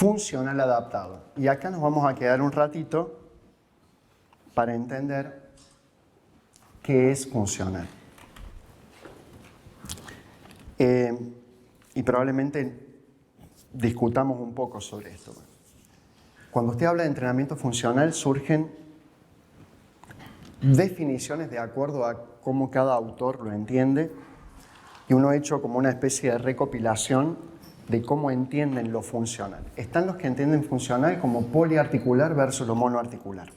funcional adaptado. Y acá nos vamos a quedar un ratito para entender qué es funcional. Y probablemente discutamos un poco sobre esto. Cuando usted habla de entrenamiento funcional, surgen definiciones de acuerdo a cómo cada autor lo entiende, y uno ha hecho como una especie de recopilación de cómo entienden lo funcional. Están los que entienden funcional como poliarticular versus lo monoarticular.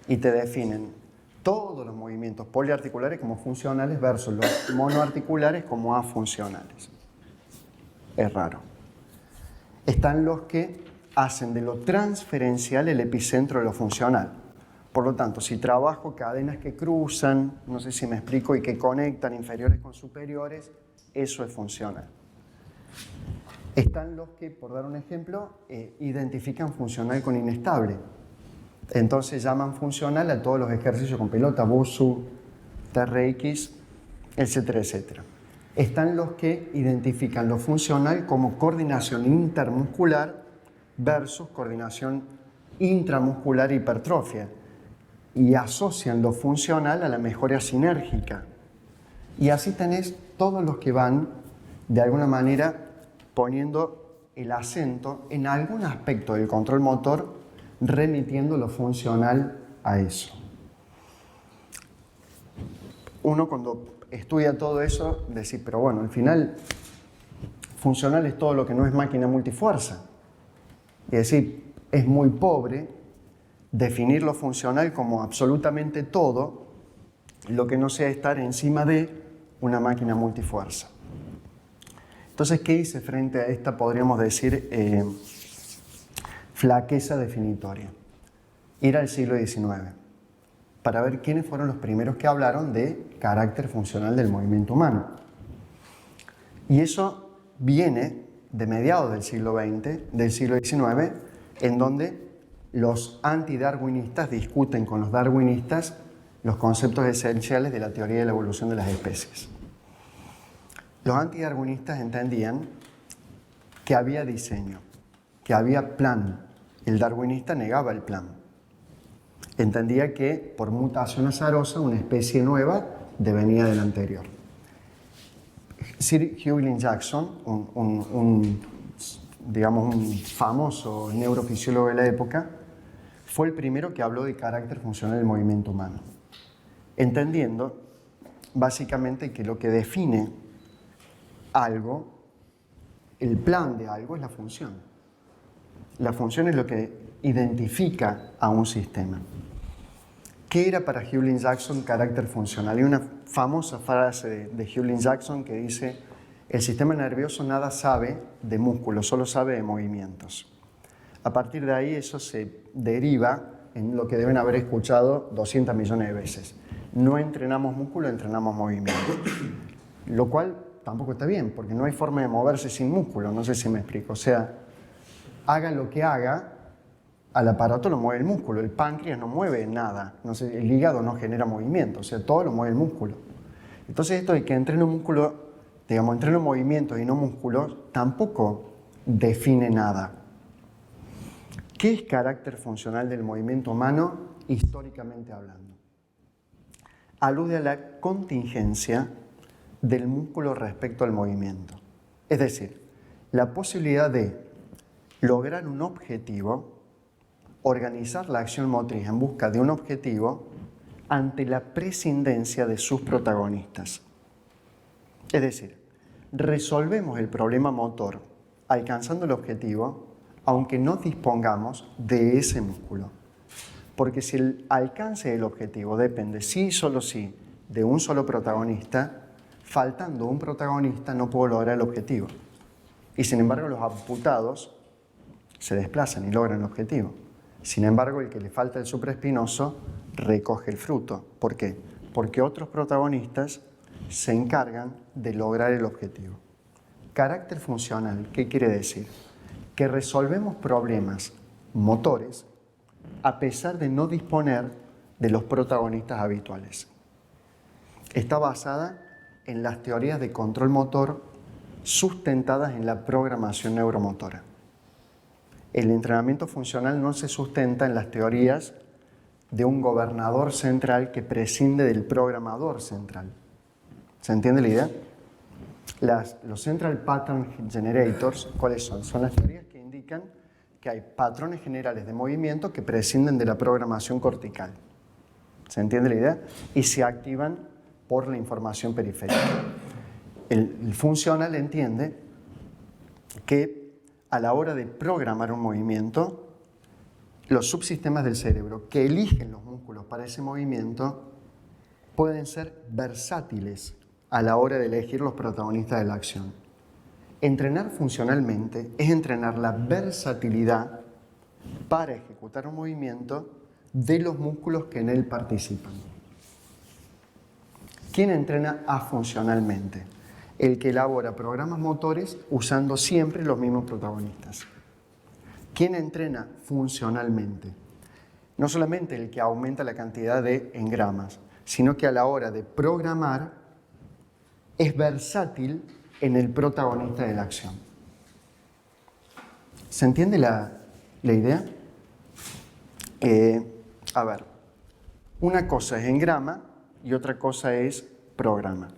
Y te definen todos los movimientos poliarticulares como funcionales versus los monoarticulares como afuncionales. Es raro. Están los que hacen de lo transferencial el epicentro de lo funcional. Por lo tanto, si trabajo cadenas que cruzan, no sé si me explico, y que conectan inferiores con superiores, eso es funcional. Están los que, por dar un ejemplo, identifican funcional con inestable. Entonces llaman funcional a todos los ejercicios con pelota, BUSU, TRX, etcétera, etcétera. Están los que identifican lo funcional como coordinación intermuscular versus coordinación intramuscular e hipertrofia, y asocian lo funcional a la mejora sinérgica. Y así tenés todos los que van, de alguna manera, poniendo el acento en algún aspecto del control motor, remitiendo lo funcional a eso. Uno, cuando estudia todo eso, decís, pero bueno, al final funcional es todo lo que no es máquina multifuerza. Y decir, es muy pobre definir lo funcional como absolutamente todo lo que no sea estar encima de una máquina multifuerza. Entonces, ¿qué hice frente a esta, podríamos decir, flaqueza definitoria? Ir al siglo XIX para ver quiénes fueron los primeros que hablaron de carácter funcional del movimiento humano. Y eso viene de mediados del siglo XX, del siglo XIX, en donde los antidarwinistas discuten con los darwinistas los conceptos esenciales de la teoría de la evolución de las especies. Los antidarwinistas entendían que había diseño, que había plan. El darwinista negaba el plan. Entendía que por mutación azarosa una especie nueva devenía de la anterior. Sir Hughlin Jackson, un famoso neurofisiólogo de la época, fue el primero que habló de carácter funcional del movimiento humano, entendiendo básicamente que lo que define algo, el plan de algo, es la función. La función es lo que identifica a un sistema. ¿Qué era para Hughlin Jackson carácter funcional? Hay una famosa frase de Hughlin Jackson que dice: el sistema nervioso nada sabe de músculos, solo sabe de movimientos. A partir de ahí eso se deriva en lo que deben haber escuchado 200 millones de veces. No entrenamos músculo, entrenamos movimiento. Lo cual tampoco está bien, porque no hay forma de moverse sin músculo, no sé si me explico. O sea, haga lo que haga, al aparato lo mueve el músculo, el páncreas no mueve nada, no sé, el hígado no genera movimiento, o sea, todo lo mueve el músculo. Entonces esto de que entreno músculo, entreno movimientos y no músculos, tampoco define nada. ¿Qué es carácter funcional del movimiento humano históricamente hablando? Alude a la contingencia del músculo respecto al movimiento. Es decir, la posibilidad de lograr un objetivo, organizar la acción motriz en busca de un objetivo ante la prescindencia de sus protagonistas. Es decir, resolvemos el problema motor alcanzando el objetivo aunque no dispongamos de ese músculo. Porque si el alcance del objetivo depende sí y solo sí de un solo protagonista, faltando un protagonista no puedo lograr el objetivo. Y sin embargo los amputados se desplazan y logran el objetivo. Sin embargo, el que le falta el supraespinoso recoge el fruto. ¿Por qué? Porque otros protagonistas se encargan de lograr el objetivo. Carácter funcional, ¿qué quiere decir? Que resolvemos problemas motores a pesar de no disponer de los protagonistas habituales. Está basada en las teorías de control motor sustentadas en la programación neuromotora. el entrenamiento funcional no se sustenta en las teorías de un gobernador central que prescinde del programador central. ¿Se entiende la idea? Los Central Pattern Generators, ¿cuáles son? Son las teorías que indican que hay patrones generales de movimiento que prescinden de la programación cortical. ¿Se entiende la idea? Y se activan por la información periférica. El funcional entiende que a la hora de programar un movimiento, los subsistemas del cerebro que eligen los músculos para ese movimiento pueden ser versátiles a la hora de elegir los protagonistas de la acción. Entrenar funcionalmente es entrenar la versatilidad para ejecutar un movimiento de los músculos que en él participan. ¿Quién entrena afuncionalmente? El que elabora programas motores usando siempre los mismos protagonistas. ¿Quién entrena funcionalmente? No solamente el que aumenta la cantidad de engramas, sino que a la hora de programar es versátil en el protagonista de la acción. ¿Se entiende la idea? A ver, una cosa es engrama y otra cosa es programa.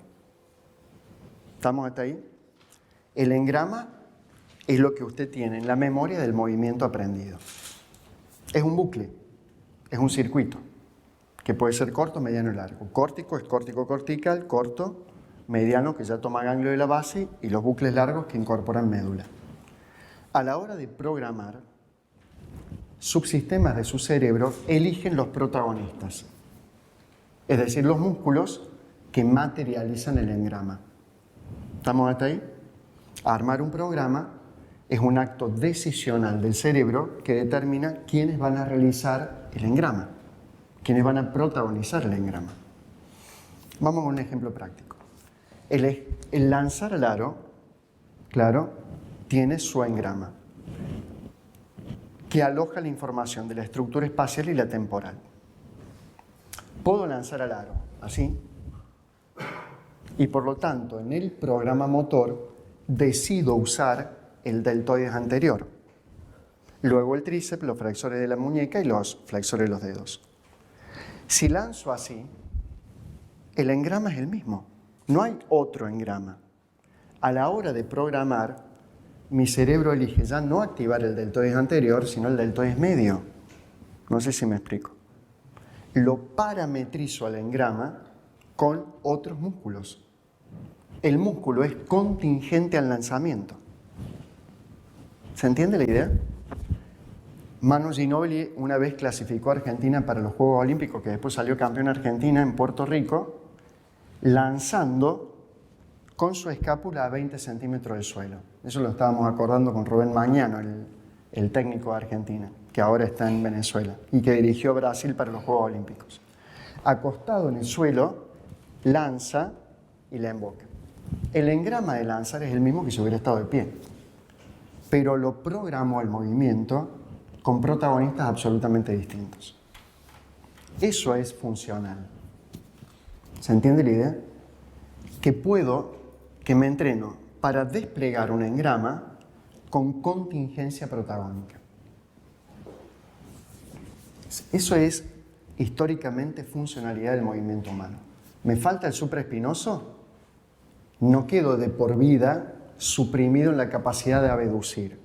¿Estamos hasta ahí? El engrama es lo que usted tiene en la memoria del movimiento aprendido. Es un bucle, es un circuito, que puede ser corto, mediano y largo. Córtico es córtico-cortical, corto, mediano que ya toma ganglio de la base y los bucles largos que incorporan médula. A la hora de programar, subsistemas de su cerebro eligen los protagonistas, es decir, los músculos que materializan el engrama. ¿Estamos hasta ahí? Armar un programa es un acto decisional del cerebro que determina quiénes van a realizar el engrama, quiénes van a protagonizar el engrama. Vamos a un ejemplo práctico. El lanzar al aro, claro, tiene su engrama, que aloja la información de la estructura espacial y la temporal. Puedo lanzar al aro, así, y por lo tanto, en el programa motor, decido usar el deltoides anterior, luego el tríceps, los flexores de la muñeca y los flexores de los dedos. Si lanzo así, el engrama es el mismo, no hay otro engrama. A la hora de programar, mi cerebro elige ya no activar el deltoides anterior, sino el deltoides medio. No sé si me explico. Lo parametrizo al engrama con otros músculos. El músculo es contingente al lanzamiento. ¿Se entiende la idea? Manu Ginóbili una vez clasificó a Argentina para los Juegos Olímpicos, que después salió campeón Argentina en Puerto Rico, lanzando con su escápula a 20 centímetros del suelo. Eso lo estábamos acordando con Rubén Magnano, el técnico de Argentina, que ahora está en Venezuela y que dirigió Brasil para los Juegos Olímpicos. Acostado en el suelo, lanza y la emboca. El engrama de lanzar es el mismo que si hubiera estado de pie, pero lo programó el movimiento con protagonistas absolutamente distintos. Eso es funcional. ¿Se entiende la idea? Que me entreno para desplegar un engrama con contingencia protagónica. Eso es históricamente funcionalidad del movimiento humano. ¿Me falta el supraespinoso? No quedo de por vida suprimido en la capacidad de abducir.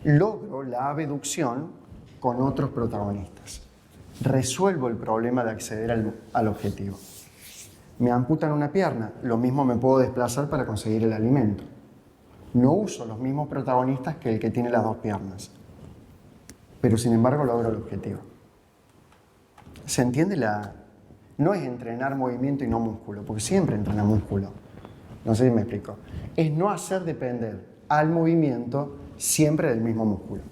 Logro la abducción con otros protagonistas. Resuelvo el problema de acceder al objetivo. Me amputan una pierna, lo mismo me puedo desplazar para conseguir el alimento. No uso los mismos protagonistas que el que tiene las dos piernas, pero sin embargo logro el objetivo. ¿Se entiende No es entrenar movimiento y no músculo, porque siempre entrena músculo. No sé si me explico. Es no hacer depender al movimiento siempre del mismo músculo.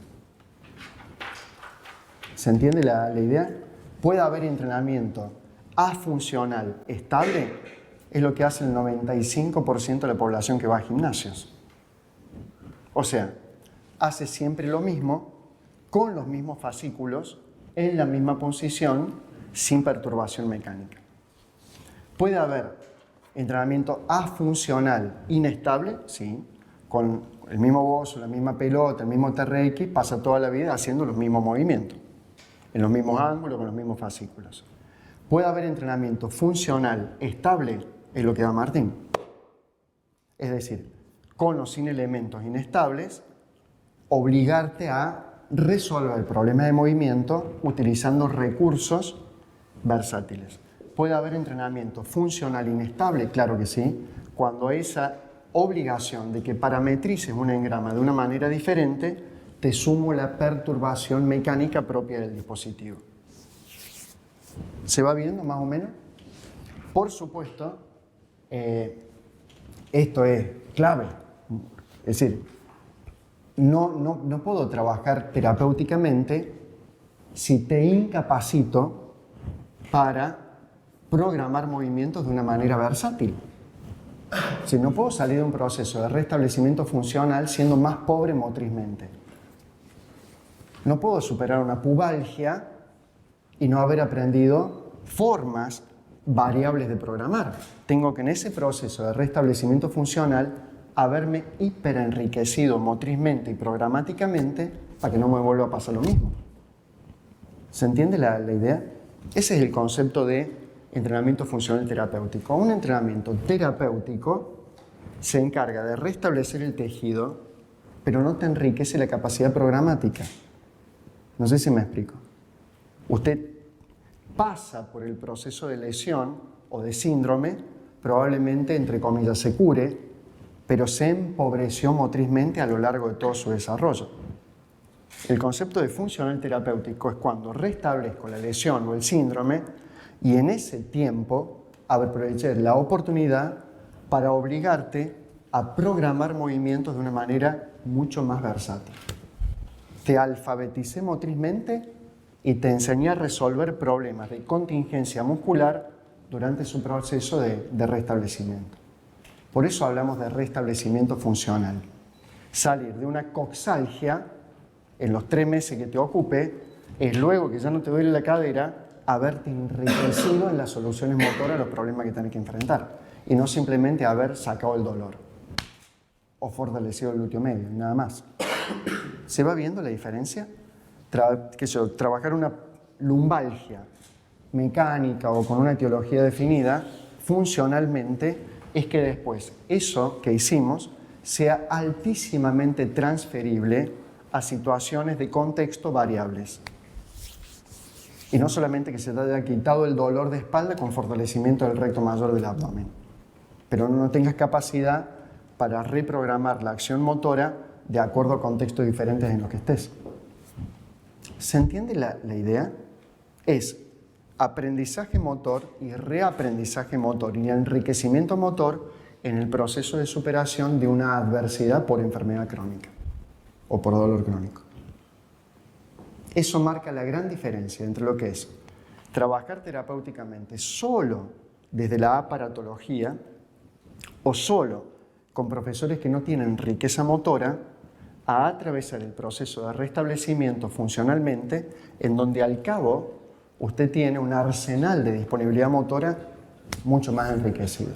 ¿Se entiende la idea? Puede haber entrenamiento afuncional estable, es lo que hace el 95% de la población que va a gimnasios. O sea, hace siempre lo mismo, con los mismos fascículos, en la misma posición, sin perturbación mecánica. Puede haber entrenamiento afuncional inestable, sí, con el mismo bozo, la misma pelota, el mismo TRX, pasa toda la vida haciendo los mismos movimientos, en los mismos ángulos, con los mismos fascículos. Puede haber entrenamiento funcional estable, es lo que da Martín. Es decir, con o sin elementos inestables, obligarte a resolver el problema de movimiento utilizando recursos versátiles. ¿Puede haber entrenamiento funcional inestable? Claro que sí, cuando esa obligación de que parametrices un engrama de una manera diferente te sumo la perturbación mecánica propia del dispositivo. ¿Se va viendo más o menos? Por supuesto, esto es clave. Es decir, no puedo trabajar terapéuticamente si te incapacito para programar movimientos de una manera versátil. Si no puedo salir de un proceso de restablecimiento funcional siendo más pobre motrizmente. No puedo superar una pubalgia y no haber aprendido formas variables de programar. Tengo que en ese proceso de restablecimiento funcional haberme hiperenriquecido motrizmente y programáticamente para que no me vuelva a pasar lo mismo. ¿Se entiende la idea? Ese es el concepto de entrenamiento funcional terapéutico. Un entrenamiento terapéutico se encarga de restablecer el tejido, pero no te enriquece la capacidad programática. No sé si me explico. Usted pasa por el proceso de lesión o de síndrome, probablemente, entre comillas, se cure, pero se empobreció motrizmente a lo largo de todo su desarrollo. El concepto de funcional terapéutico es cuando restablezco la lesión o el síndrome y en ese tiempo aproveché la oportunidad para obligarte a programar movimientos de una manera mucho más versátil. Te alfabeticé motrizmente y te enseñé a resolver problemas de contingencia muscular durante su proceso de restablecimiento. Por eso hablamos de restablecimiento funcional. Salir de una coxalgia en los 3 meses que te ocupe es luego que ya no te duele la cadera haberte enriquecido en las soluciones motoras a los problemas que tenés que enfrentar y no simplemente haber sacado el dolor o fortalecido el glúteo medio, nada más. ¿Se va viendo la diferencia? Trabajar una lumbalgia mecánica o con una etiología definida funcionalmente es que después eso que hicimos sea altísimamente transferible a situaciones de contexto variables. Y no solamente que se te haya quitado el dolor de espalda con fortalecimiento del recto mayor del abdomen, pero no tengas capacidad para reprogramar la acción motora de acuerdo a contextos diferentes en los que estés. ¿Se entiende la idea? Es aprendizaje motor y reaprendizaje motor y enriquecimiento motor en el proceso de superación de una adversidad por enfermedad crónica o por dolor crónico. Eso marca la gran diferencia entre lo que es trabajar terapéuticamente solo desde la aparatología o solo con profesores que no tienen riqueza motora a atravesar el proceso de restablecimiento funcionalmente en donde al cabo usted tiene un arsenal de disponibilidad motora mucho más enriquecido.